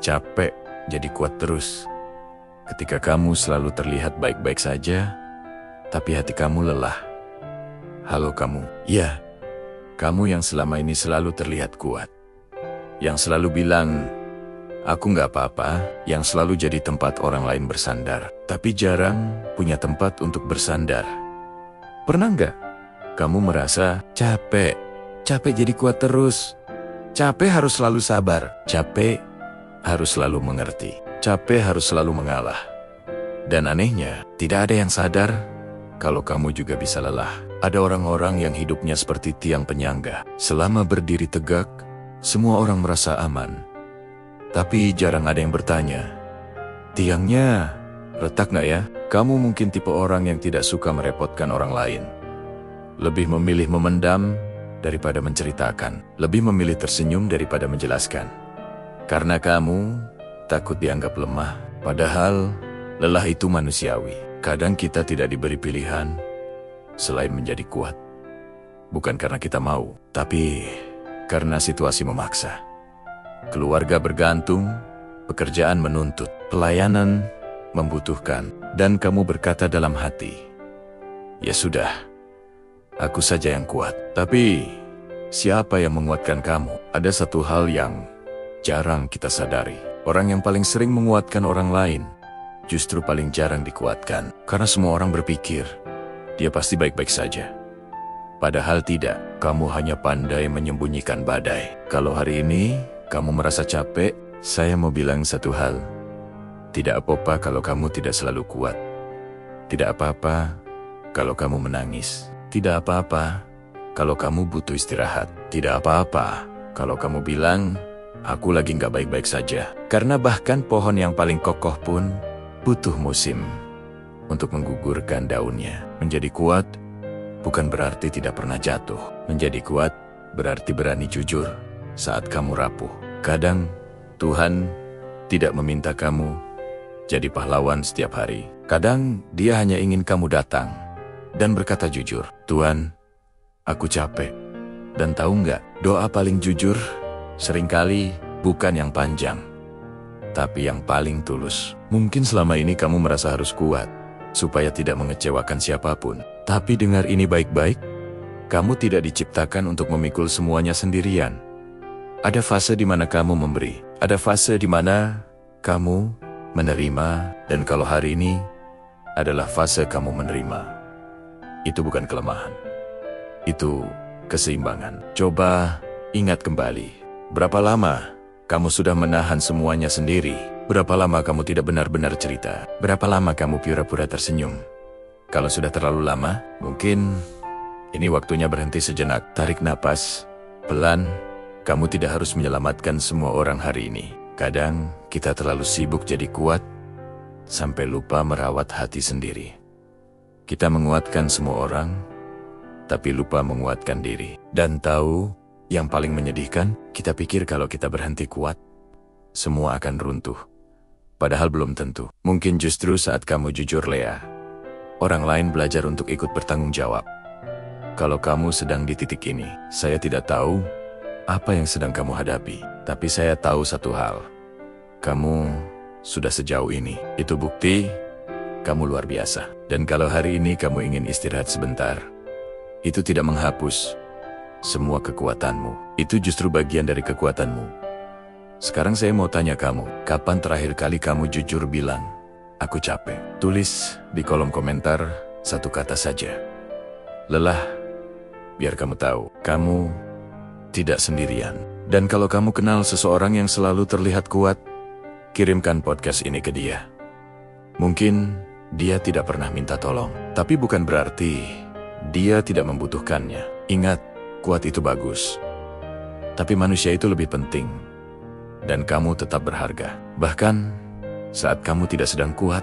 capek jadi kuat terus. Ketika kamu selalu terlihat baik-baik saja, tapi hati kamu lelah. Halo kamu. Ya, kamu yang selama ini selalu terlihat kuat. Yang selalu bilang, aku nggak apa-apa, yang selalu jadi tempat orang lain bersandar. Tapi jarang punya tempat untuk bersandar. Pernah nggak kamu merasa capek jadi kuat terus? Capek harus selalu sabar. Capek harus selalu mengerti. Capek harus selalu mengalah. Dan anehnya, tidak ada yang sadar kalau kamu juga bisa lelah. Ada orang-orang yang hidupnya seperti tiang penyangga. Selama berdiri tegak, semua orang merasa aman. Tapi jarang ada yang bertanya, tiangnya retak nggak ya? Kamu mungkin tipe orang yang tidak suka merepotkan orang lain. Lebih memilih memendam daripada menceritakan. Lebih memilih tersenyum daripada menjelaskan. Karena kamu takut dianggap lemah. Padahal lelah itu manusiawi. Kadang kita tidak diberi pilihan selain menjadi kuat. Bukan karena kita mau, tapi karena situasi memaksa. Keluarga bergantung, pekerjaan menuntut, pelayanan membutuhkan, dan kamu berkata dalam hati, ya sudah, aku saja yang kuat. Tapi siapa yang menguatkan kamu? Ada satu hal yang jarang kita sadari. Orang yang paling sering menguatkan orang lain justru paling jarang dikuatkan. Karena semua orang berpikir, dia pasti baik-baik saja. Padahal tidak, kamu hanya pandai menyembunyikan badai. Kalau hari ini kamu merasa capek, saya mau bilang satu hal. Tidak apa-apa kalau kamu tidak selalu kuat. Tidak apa-apa kalau kamu menangis. Tidak apa-apa kalau kamu butuh istirahat. Tidak apa-apa kalau kamu bilang, aku lagi nggak baik-baik saja. Karena bahkan pohon yang paling kokoh pun butuh musim untuk menggugurkan daunnya. Menjadi kuat bukan berarti tidak pernah jatuh. Menjadi kuat berarti berani jujur saat kamu rapuh. Kadang Tuhan tidak meminta kamu jadi pahlawan setiap hari. Kadang Dia hanya ingin kamu datang dan berkata jujur, Tuhan, aku capek. Dan tahu nggak, doa paling jujur seringkali bukan yang panjang, tapi yang paling tulus. Mungkin selama ini kamu merasa harus kuat supaya tidak mengecewakan siapapun. Tapi dengar ini baik-baik, kamu tidak diciptakan untuk memikul semuanya sendirian. Ada fase di mana kamu memberi, ada fase di mana kamu menerima, dan kalau hari ini adalah fase kamu menerima, itu bukan kelemahan, itu keseimbangan. Coba ingat kembali, berapa lama kamu sudah menahan semuanya sendiri? Berapa lama kamu tidak benar-benar cerita? Berapa lama kamu pura-pura tersenyum? Kalau sudah terlalu lama, mungkin ini waktunya berhenti sejenak. Tarik napas, pelan. Kamu tidak harus menyelamatkan semua orang hari ini. Kadang kita terlalu sibuk jadi kuat, sampai lupa merawat hati sendiri. Kita menguatkan semua orang, tapi lupa menguatkan diri. Dan tahu yang paling menyedihkan, kita pikir kalau kita berhenti kuat, semua akan runtuh. Padahal belum tentu. Mungkin justru saat kamu jujur, Lea, orang lain belajar untuk ikut bertanggung jawab. Kalau kamu sedang di titik ini, saya tidak tahu apa yang sedang kamu hadapi. Tapi saya tahu satu hal. Kamu sudah sejauh ini. Itu bukti kamu luar biasa. Dan kalau hari ini kamu ingin istirahat sebentar, itu tidak menghapus semua kekuatanmu. Itu justru bagian dari kekuatanmu. Sekarang saya mau tanya kamu, kapan terakhir kali kamu jujur bilang, aku capek? Tulis di kolom komentar satu kata saja. Lelah, biar kamu tahu, kamu tidak sendirian. Dan kalau kamu kenal seseorang yang selalu terlihat kuat, kirimkan podcast ini ke dia. Mungkin dia tidak pernah minta tolong, tapi bukan berarti dia tidak membutuhkannya. Ingat, kuat itu bagus, tapi manusia itu lebih penting. Dan kamu tetap berharga. Bahkan saat kamu tidak sedang kuat,